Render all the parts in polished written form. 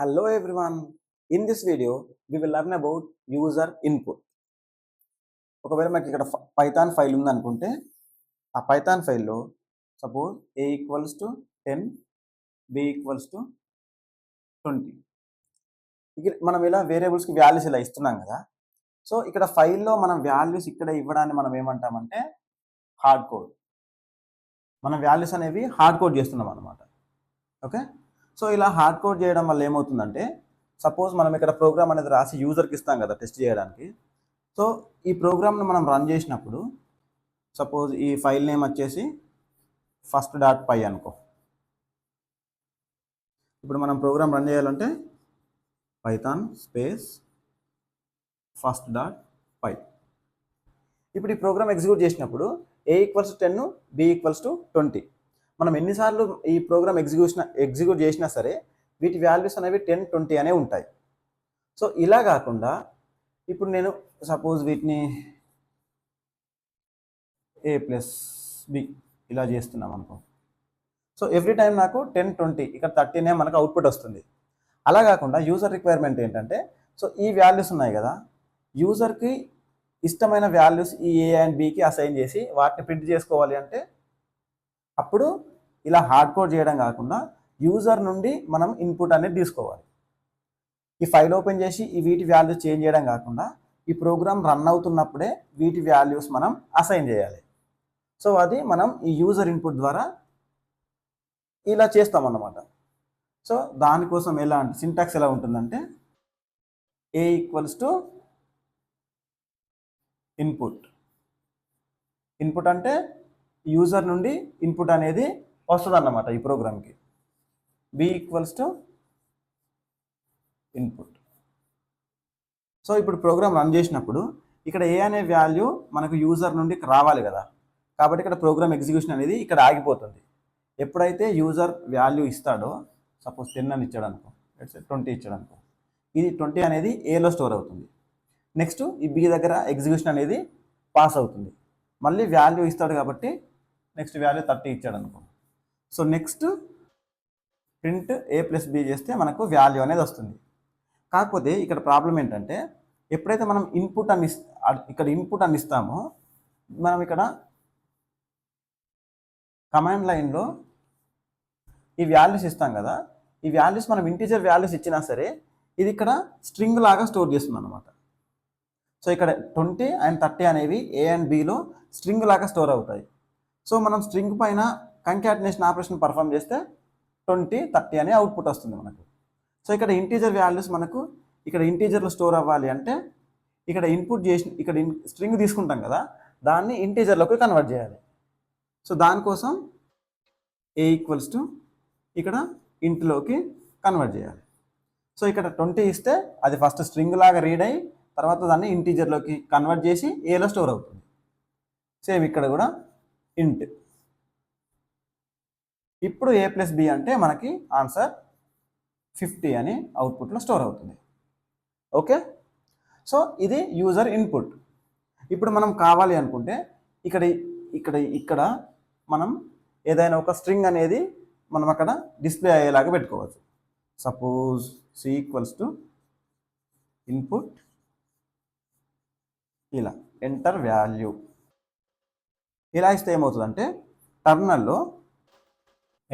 Hello everyone. In this video, we will learn about user input. ఒకవేళ మనకి ఇక్కడ Python file ఉందనుకుంటే ఆ Python ఫైల్లో suppose a equals to 10 b equals to 20 ఇక్కడ మనం ఇలా వేరియబుల్స్కి వాల్యూస్ ఇలా ఇస్తున్నాం కదా. సో ఇక్కడ ఫైల్లో మనం వాల్యూస్ ఇక్కడ ఇవ్వడాన్ని మనం ఏమంటామంటే హార్డ్ కోడ్. మనం వాల్యూస్ అనేవి హార్డ్ కోడ్ చేస్తున్నాం అనమాట. ఓకే, సో ఇలా హార్డ్ కోడ్ చేయడం వల్ల ఏమవుతుందంటే సపోజ్ మనం ఇక్కడ ప్రోగ్రామ్ అనేది రాసి యూజర్కి ఇస్తాం కదా టెస్ట్ చేయడానికి. సో ఈ ప్రోగ్రామ్ని మనం రన్ చేసినప్పుడు సపోజ్ ఈ ఫైల్ నేమ్ వచ్చేసి first.py అనుకో. ఇప్పుడు మనం ప్రోగ్రామ్ రన్ చేయాలంటే పైథాన్ స్పేస్ first.py. ఇప్పుడు ఈ ప్రోగ్రామ్ ఎగ్జిక్యూట్ చేసినప్పుడు a equals 10 b equals to 20. మనం ఎన్నిసార్లు ఈ ప్రోగ్రామ్ ఎగ్జిక్యూట్ చేసినా సరే వీటి వాల్యూస్ అనేవి 10, 20 అనేవి ఉంటాయి. సో ఇలా కాకుండా ఇప్పుడు నేను సపోజ్ వీటిని a+b ఇలా చేస్తున్నాం అనుకో. సో ఎవ్రీ టైం నాకు 10, 20 ఇక్కడ 30 మనకు అవుట్పుట్ వస్తుంది. అలా కాకుండా యూజర్ రిక్వైర్మెంట్ ఏంటంటే సో ఈ వాల్యూస్ ఉన్నాయి కదా, యూజర్కి ఇష్టమైన వాల్యూస్ ఈ a అండ్ bకి అసైన్ చేసి వాటిని ప్రింట్ చేసుకోవాలి అంటే అప్పుడు ఇలా హార్డ్ కోడ్ చేయడం కాకుండా యూజర్ నుండి మనం ఇన్పుట్ అనేది తీసుకోవాలి. ఈ ఫైల్ ఓపెన్ చేసి ఈ వీటి వాల్యూస్ చేంజ్ చేయడం కాకుండా ఈ ప్రోగ్రామ్ రన్ అవుతున్నప్పుడే వీటి వాల్యూస్ మనం అసైన్ చేయాలి. సో అది మనం ఈ యూజర్ ఇన్పుట్ ద్వారా ఇలా చేస్తామన్నమాట. సో దానికోసం ఎలా అంటే సింటాక్స్ ఎలా ఉంటుందంటే a equals to input. Input అంటే యూజర్ నుండి ఇన్పుట్ అనేది వస్తుంది అన్నమాట ఈ ప్రోగ్రామ్కి. b equals to input. So ఇప్పుడు ప్రోగ్రామ్ రన్ చేసినప్పుడు ఇక్కడ a అనే వాల్యూ మనకు యూజర్ నుండి రావాలి కదా, కాబట్టి ఇక్కడ ప్రోగ్రామ్ ఎగ్జిక్యూషన్ అనేది ఇక్కడ ఆగిపోతుంది. ఎప్పుడైతే యూజర్ వాల్యూ ఇస్తాడో సపోజ్ 10 అని ఇచ్చాడు అనుకో, 20 ఇచ్చాడు అనుకో, ఇది 20 అనేది ఏలో స్టోర్ అవుతుంది. నెక్స్ట్ ఈ b దగ్గర ఎగ్జిక్యూషన్ అనేది పాస్ అవుతుంది. మళ్ళీ వాల్యూ ఇస్తాడు కాబట్టి నెక్స్ట్ వాల్యూ 30 ఇచ్చాడు అనుకో. సో నెక్స్ట్ ప్రింట్ a+b చేస్తే మనకు వాల్యూ అనేది వస్తుంది. కాకపోతే ఇక్కడ ప్రాబ్లం ఏంటంటే ఎప్పుడైతే మనం ఇక్కడ ఇన్పుట్ అని ఇస్తామో మనం ఇక్కడ కమాండ్ లైన్లో ఈ వాల్యూస్ ఇస్తాం కదా, ఈ వాల్యూస్ మనం ఇంటీజర్ వాల్యూస్ ఇచ్చినా సరే ఇది ఇక్కడ స్ట్రింగ్ లాగా స్టోర్ చేస్తుంది అనమాట. సో ఇక్కడ 20 అండ్ 30 అనేవి a అండ్ bలో స్ట్రింగ్ లాగా స్టోర్ అవుతాయి. సో మనం స్ట్రింగ్ పైన కంకాటినేషన్ ఆపరేషన్ పర్ఫామ్ చేస్తే 20, 30 అనే అవుట్పుట్ వస్తుంది మనకు. సో ఇక్కడ ఇంటీజర్ వాల్యూస్ మనకు ఇక్కడ ఇంటీజర్లో స్టోర్ అవ్వాలి అంటే ఇక్కడ ఇన్పుట్ చేసి ఇక్కడ స్ట్రింగ్ తీసుకుంటాం కదా, దాన్ని ఇంటీజర్లోకి కన్వర్ట్ చేయాలి. సో దానికోసం a ఈక్వల్స్ టు ఇక్కడ ఇంట్లోకి కన్వర్ట్ చేయాలి. సో ఇక్కడ 20 ఇస్తే అది ఫస్ట్ స్ట్రింగ్ లాగా రీడ్ అయ్యి తర్వాత దాన్ని ఇంటీజర్లోకి కన్వర్ట్ చేసి ఏలో స్టోర్ అవుతుంది. సేమ్ ఇక్కడ కూడా ఇంట్. ఇప్పుడు a+b అంటే మనకి ఆన్సర్ 50 అని అవుట్పుట్లో స్టోర్ అవుతుంది. ఓకే, సో ఇది యూజర్ ఇన్పుట్. ఇప్పుడు మనం కావాలి అనుకుంటే ఇక్కడ మనం ఏదైనా ఒక స్ట్రింగ్ అనేది మనం అక్కడ డిస్ప్లే అయ్యేలాగా పెట్టుకోవచ్చు. Suppose c equals to input ఇలా ఎంటర్ వాల్యూ ఇలా ఇస్తే ఏమవుతుందంటే టర్మినల్లో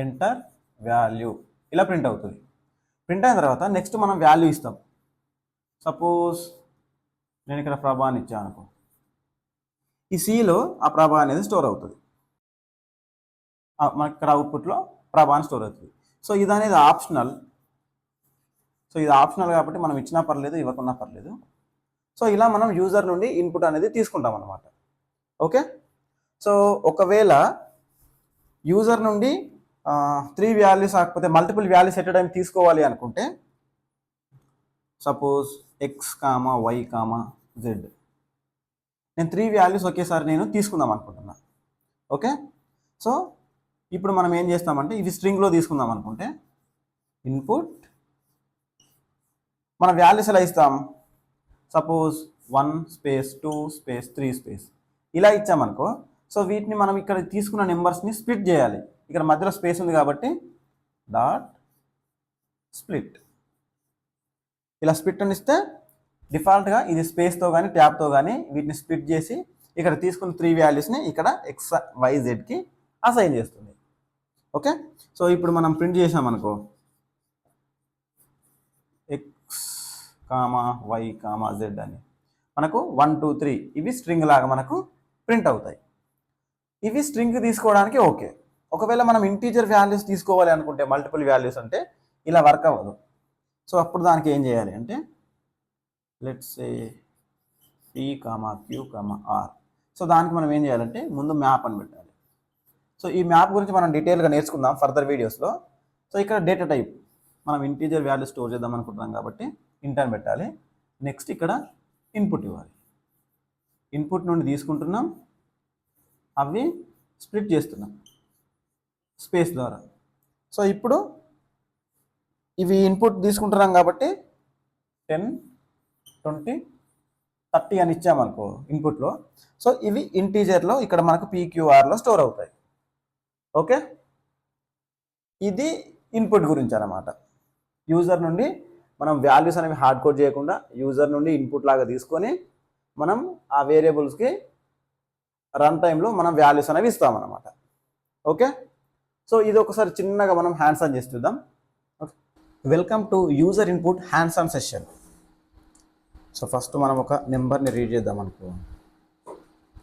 ఎంటర్ వాల్యూ ఇలా ప్రింట్ అవుతుంది. ప్రింట్ అయిన తర్వాత నెక్స్ట్ మనం వాల్యూ ఇస్తాం. సపోజ్ నేను ఇక్కడ ప్రభా అని ఇచ్చాను అనుకో, ఈ సిలో ఆ ప్రభా అనేది స్టోర్ అవుతుంది. మనకి ఇక్కడ అవుట్పుట్లో ప్రభా అని స్టోర్ అవుతుంది. సో ఇది అనేది ఆప్షనల్. సో ఇది ఆప్షనల్ కాబట్టి మనం ఇచ్చినా పర్లేదు, ఇవ్వకున్నా పర్లేదు. సో ఇలా మనం యూజర్ నుండి ఇన్పుట్ అనేది తీసుకుంటాం అన్నమాట. ఓకే, సో ఒకవేళ యూజర్ నుండి 3 వాల్యూస్ కాకపోతే మల్టిపుల్ వాల్యూస్ ఎట్ టైం తీసుకోవాలి అనుకుంటే సపోజ్ x, y, z నేను 3 వాల్యూస్ ఒకేసారి నేను తీసుకుందాం అనుకుంటున్నా. ఓకే, సో ఇప్పుడు మనం ఏం చేస్తామంటే ఇవి స్ట్రింగ్లో తీసుకుందాం అనుకుంటే ఇన్పుట్ మన వాల్యూస్ ఎలా ఇస్తాం, సపోజ్ 1 స్పేస్ 2 స్పేస్ 3 స్పేస్ ఇలా ఇచ్చామనుకో. సో వీటిని మనం ఇక్కడ తీసుకున్న నెంబర్స్ని స్ప్లిట్ చేయాలి. ఇక్కడ మధ్యలో స్పేస్ ఉంది కాబట్టి డాట్ స్ప్లిట్. ఇలా స్ప్లిట్ అని ఇస్తే డిఫాల్ట్గా ఇది స్పేస్తో కానీ ట్యాబ్తో కానీ వీటిని స్ప్లిట్ చేసి ఇక్కడ తీసుకున్న 3 వాల్యూస్ని ఇక్కడ XYZకి అసైన్ చేస్తుంది. ఓకే, సో ఇప్పుడు మనం ప్రింట్ చేసామనుకో X, Y, Z అని మనకు 1 2 3 ఇవి స్ట్రింగ్ లాగా మనకు ప్రింట్ అవుతాయి. ఇవి స్ట్రింగ్ తీసుకోవడానికి ఓకే. ఒకవేళ మనం ఇంటీజర్ వాల్యూస్ తీసుకోవాలి అనుకుంటే మల్టిపుల్ వాల్యూస్ అంటే ఇలా వర్క్ అవ్వదు. సో అప్పుడు దానికి ఏం చేయాలి అంటే let's say P, Q, R. So దానికి మనం ఏం చేయాలంటే ముందు మ్యాప్ అని పెట్టాలి. సో ఈ మ్యాప్ గురించి మనం డీటెయిల్గా నేర్చుకుందాం ఫర్దర్ వీడియోస్లో. సో ఇక్కడ డేటా టైప్ మనం ఇంటీజర్ వాల్యూ స్టోర్ చేద్దాం అనుకుంటున్నాం కాబట్టి ఇంట్ అని పెట్టాలి. నెక్స్ట్ ఇక్కడ ఇన్పుట్ ఇవ్వాలి. ఇన్పుట్ నుండి తీసుకుంటున్నాం, అవి స్ప్లిట్ చేస్తున్నాం స్పేస్ ద్వారా. సో ఇప్పుడు ఇవి ఇన్పుట్ తీసుకుంటున్నాం కాబట్టి 10, 20, 30 అని ఇచ్చామనుకో ఇన్పుట్లో. సో ఇవి ఇంటీజర్లో ఇక్కడ మనకు PQRలో స్టోర్ అవుతాయి. ఓకే, ఇది ఇన్పుట్ గురించి అన్నమాట. యూజర్ నుండి మనం వాల్యూస్ అనేవి హార్డ్ కోడ్ చేయకుండా యూజర్ నుండి ఇన్పుట్ లాగా తీసుకొని మనం ఆ వేరియబుల్స్కి రన్ టైంలో మనం వాల్యూస్ అనేవి ఇస్తామన్నమాట. ఓకే, సో ఇది ఒకసారి చిన్నగా మనం హ్యాండ్స్ ఆన్ చేసి చూద్దాం. Okay, welcome to user input hands on session. So first మనం ఒక నెంబర్ని రీడ్ చేద్దాం అనుకో.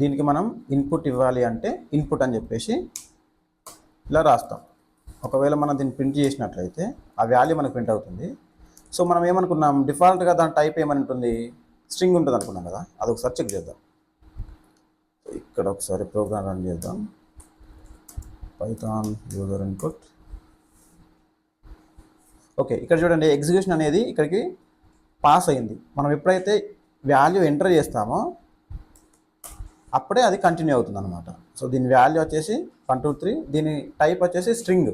దీనికి మనం ఇన్పుట్ ఇవ్వాలి అంటే ఇన్పుట్ అని చెప్పేసి ఇలా రాస్తాం. ఒకవేళ మనం దీన్ని ప్రింట్ చేసినట్లయితే ఆ వాల్యూ మనకు ప్రింట్ అవుతుంది. సో మనం ఏమనుకున్నాం, డిఫాల్ట్గా దాని టైప్ ఏమని ఉంటుంది, స్ట్రింగ్ ఉంటుంది అనుకున్నాం కదా. అది ఒకసారి చెక్ చేద్దాం. ఇక్కడ ఒకసారి ప్రోగ్రామ్ రన్ చేద్దాం. Python user input. ఓకే, ఇక్కడ చూడండి ఎగ్జిక్యూషన్ అనేది ఇక్కడికి పాస్ అయింది. మనం ఎప్పుడైతే వాల్యూ ఎంటర్ చేస్తామో అప్పుడే అది కంటిన్యూ అవుతుంది అనమాట. సో దీని వాల్యూ వచ్చేసి 1 2 3, దీని టైప్ వచ్చేసి స్ట్రింగ్.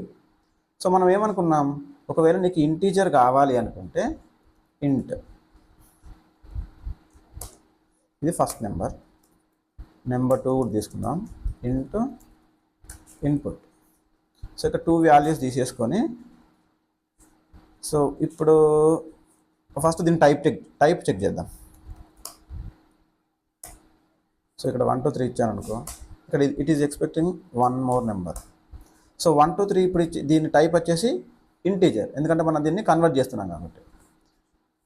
సో మనం ఏమనుకున్నాం, ఒకవేళ నీకు ఇంటీజర్ కావాలి అనుకుంటే ఇంట్, ఇది ఫస్ట్ నెంబర్ 2 కూడా తీసుకుందాం, ఇంటూ ఇన్పుట్. సో ఇక్కడ 2 వాల్యూస్ తీసేసుకొని, సో ఇప్పుడు ఫస్ట్ దీన్ని టైప్ చెక్ చేద్దాం. సో ఇక్కడ 1 2 3 ఇచ్చాను అనుకో, ఇక్కడ it is expecting 1 more number. So 1 2 3 ఇప్పుడు దీని టైప్ వచ్చేసి ఇంటీజర్, ఎందుకంటే మనం దీన్ని కన్వర్ట్ చేస్తున్నాం కాబట్టి.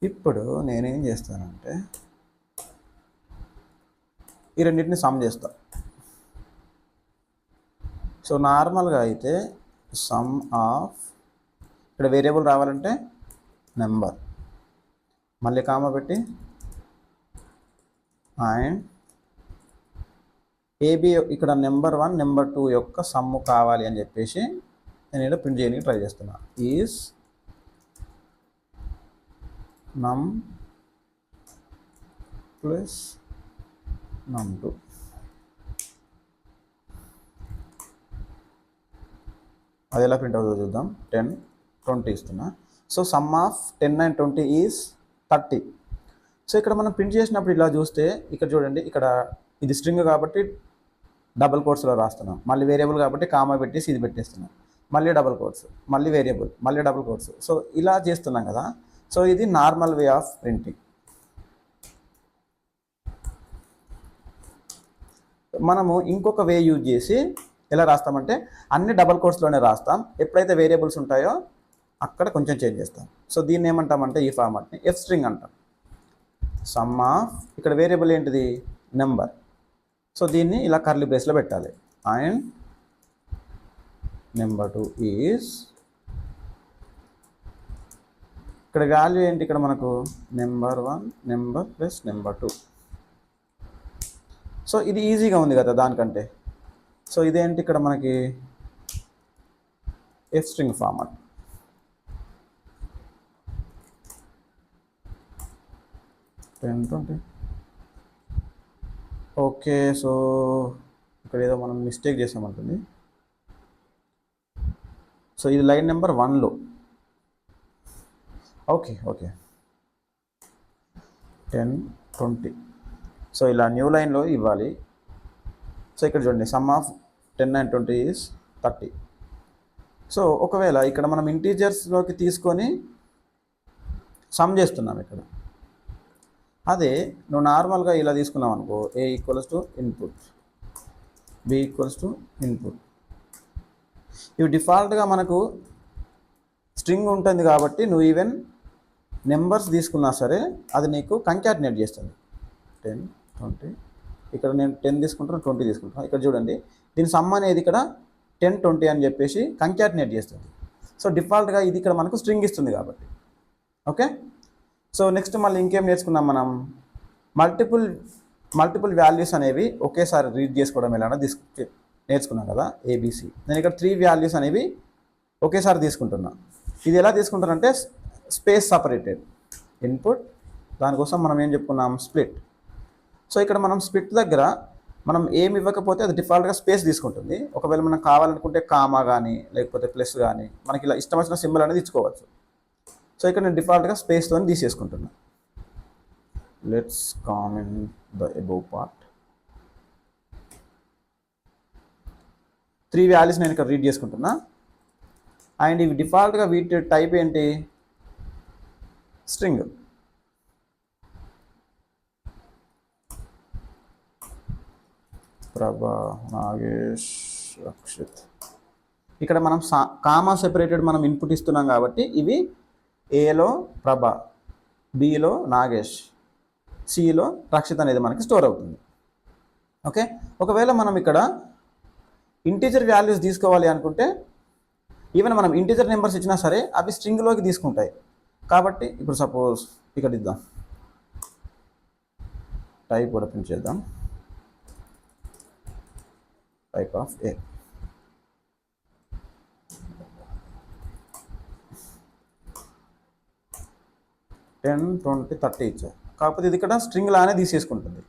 ఇప్పుడు నేనేం చేస్తానంటే ఈ రెండింటిని సమ్ చేస్తా. సో నార్మల్గా అయితే సమ్ ఆఫ్, ఇక్కడ వేరియబుల్ రావాలంటే నెంబర్, మళ్ళీ కామా పెట్టి అండ్ ఏబి, ఇక్కడ నెంబర్ 1 నెంబర్ 2 యొక్క సమ్ము కావాలి అని చెప్పేసి నేను ఇలా ప్రింట్ చేయడానికి ట్రై చేస్తున్నా. ఈజ్ నమ్ ప్లస్ num2. అది ఎలా ప్రింట్ అవుతుందో చూద్దాం. 10 20 ఇస్తున్నా. So some of 10 and 20 is 30. So ఇక్కడ మనం ప్రింట్ చేసినప్పుడు ఇలా చూస్తే ఇక్కడ చూడండి, ఇక్కడ ఇది స్ట్రింగ్ కాబట్టి డబుల్ కోట్స్లో రాస్తున్నాం, మళ్ళీ వేరియబుల్ కాబట్టి కామా పెట్టేసి ఇది పెట్టేస్తున్నాం, మళ్ళీ డబుల్ కోట్స్, మళ్ళీ వేరియబుల్, మళ్ళీ డబుల్ కోట్స్. సో ఇలా చేస్తున్నాం కదా. సో ఇది నార్మల్ వే ఆఫ్ ప్రింటింగ్. మనము ఇంకొక వే యూజ్ చేసి ఎలా రాస్తామంటే అన్ని డబల్ కోట్స్లోనే రాస్తాం. ఎప్పుడైతే వేరియబుల్స్ ఉంటాయో అక్కడ కొంచెం చేంజ్ చేస్తాం. సో దీన్ని ఏమంటామంటే ఈ ఫార్మాట్ని ఎఫ్ స్ట్రింగ్ అంటాం. సమ్ ఆఫ్, ఇక్కడ వేరియబుల్ ఏంటిది, నెంబర్. సో దీన్ని ఇలా కర్లీ బ్రేస్లో పెట్టాలి. అండ్ నెంబర్ 2 ఈజ్, ఇక్కడ వాల్యూ ఏంటి, ఇక్కడ మనకు number 1 number plus number 2. So ఇది ఈజీగా ఉంది కదా దానికంటే. సో ఇదేంటి, ఇక్కడ మనకి F string format. Okay, so ఇక్కడ ఏదో మనం మిస్టేక్ చేసామంటుంది. సో ఇది లైన్ నెంబర్ 1లో. ఓకే 10 20. సో ఇలా న్యూ లైన్లో ఇవ్వాలి. సో ఇక్కడ చూడండి some of 10 and 20 is 30. So ఒకవేళ ఇక్కడ మనం ఇంటీజర్స్లోకి తీసుకొని సమ్ చేస్తున్నాం ఇక్కడ. అదే నువ్వు నార్మల్గా ఇలా తీసుకున్నావు అనుకో, A equals to input, B equals to input. ఇవి డిఫాల్ట్గా మనకు స్ట్రింగ్ ఉంటుంది కాబట్టి నువ్వు ఈవెన్ నెంబర్స్ తీసుకున్నా సరే అది నీకు కంకాటినేట్ చేస్తుంది. 10, 20, ఇక్కడ నేను 10 తీసుకుంటాను, 20 తీసుకుంటాను. ఇక్కడ చూడండి దీని సమ్ అనేది ఇక్కడ 10, 20 అని చెప్పేసి కంకాటినేట్ చేస్తుంది. సో డిఫాల్ట్గా ఇది ఇక్కడ మనకు స్ట్రింగ్ ఇస్తుంది కాబట్టి. ఓకే, సో నెక్స్ట్ మళ్ళీ ఇంకేం నేర్చుకున్నాం మనం, మల్టిపుల్ వాల్యూస్ అనేవి ఒకేసారి రీడ్ చేసుకోవడం ఎలా నేర్చుకున్నాం కదా, ఏబిసి. నేను ఇక్కడ 3 వాల్యూస్ అనేవి ఒకేసారి తీసుకుంటున్నా. ఇది ఎలా తీసుకుంటానంటే స్పేస్ సపరేటెడ్ ఇన్పుట్, దానికోసం మనం ఏం చెప్పుకున్నాం, స్ప్లిట్. సో ఇక్కడ మనం స్ప్లిట్ దగ్గర మనం ఏమి ఇవ్వకపోతే అది డిఫాల్ట్గా స్పేస్ తీసుకుంటుంది. ఒకవేళ మనం కావాలనుకుంటే కామా కానీ లేకపోతే ప్లస్ కానీ మనకి ఇలా ఇష్టం వచ్చిన సింబల్ అనేది ఇచ్చుకోవచ్చు. సో ఇక్కడ నేను డిఫాల్ట్గా స్పేస్తో తీసేసుకుంటున్నా. Let's comment the above part. 3 values నేను ఇక్కడ రీడ్ చేసుకుంటున్నా. అండ్ ఇవి డిఫాల్ట్గా వీటి టైప్ ఏంటి, స్ట్రింగ్. ప్రభా, నాగేష్, రక్షిత్. ఇక్కడ మనం కామా సెపరేటెడ్ మనం ఇన్పుట్ ఇస్తున్నాం కాబట్టి ఇవి ఏలో ప్రభా, బిలో నాగేష్, సిలో రక్షిత్ అనేది మనకి స్టోర్ అవుతుంది. ఓకే, ఒకవేళ మనం ఇక్కడ ఇంటీజర్ వాల్యూస్ తీసుకోవాలి అనుకుంటే ఈవెన్ మనం ఇంటీజర్ నెంబర్స్ ఇచ్చినా సరే అవి స్ట్రింగ్లోకి తీసుకుంటాయి. కాబట్టి ఇప్పుడు సపోజ్ ఇక్కడ ఇద్దాం, టైప్ కూడా ప్రింట్ చేద్దాం, టైప్ ఆఫ్ ఏ. టెన్ 20 30 ఇచ్చారు. కాకపోతే ఇది ఇక్కడ స్ట్రింగ్ లానే తీసేసుకుంటుంది.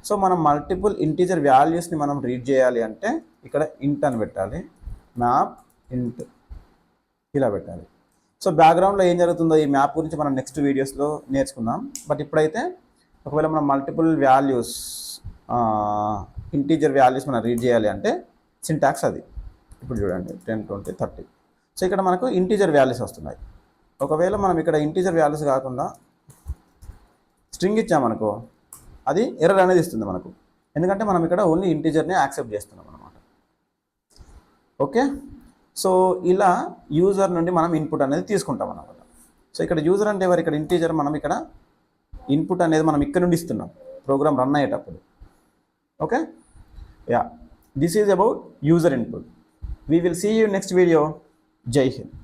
సో మనం మల్టిపుల్ ఇంటీజర్ వాల్యూస్ని మనం రీడ్ చేయాలి అంటే ఇక్కడ ఇంట్ అని పెట్టాలి, మ్యాప్ ఇంట్ ఇలా పెట్టాలి. సో బ్యాక్గ్రౌండ్లో ఏం జరుగుతుందో ఈ మ్యాప్ గురించి మనం నెక్స్ట్ వీడియోస్లో నేర్చుకుందాం. బట్ ఇప్పుడైతే ఒకవేళ మనం మల్టిపుల్ వాల్యూస్ ఇంటీజర్ వాల్యూస్ మనం రీడ్ చేయాలి అంటే సింటాక్స్ అది. ఇప్పుడు చూడండి 10, 20, 30. సో ఇక్కడ మనకు ఇంటీజర్ వాల్యూస్ వస్తున్నాయి. ఒకవేళ మనం ఇక్కడ ఇంటీజర్ వాల్యూస్ కాకుండా స్ట్రింగ్ ఇచ్చామనుకో అది ఎర్రర్ అనేది ఇస్తుంది మనకు, ఎందుకంటే మనం ఇక్కడ ఓన్లీ ఇంటీజర్ని యాక్సెప్ట్ చేస్తున్నాం అనమాట. ఓకే, సో ఇలా యూజర్ నుండి మనం ఇన్పుట్ అనేది తీసుకుంటాం అన్నమాట. సో ఇక్కడ యూజర్ అంటే ఎవరు, ఇక్కడ ఇంటీజర్. మనం ఇక్కడ ఇన్పుట్ అనేది మనం ఇక్కడ నుండి ఇస్తున్నాం ప్రోగ్రామ్ రన్ అయ్యేటప్పుడు. Okay, yeah, this is about user input. We will see you next video. Jai Hind.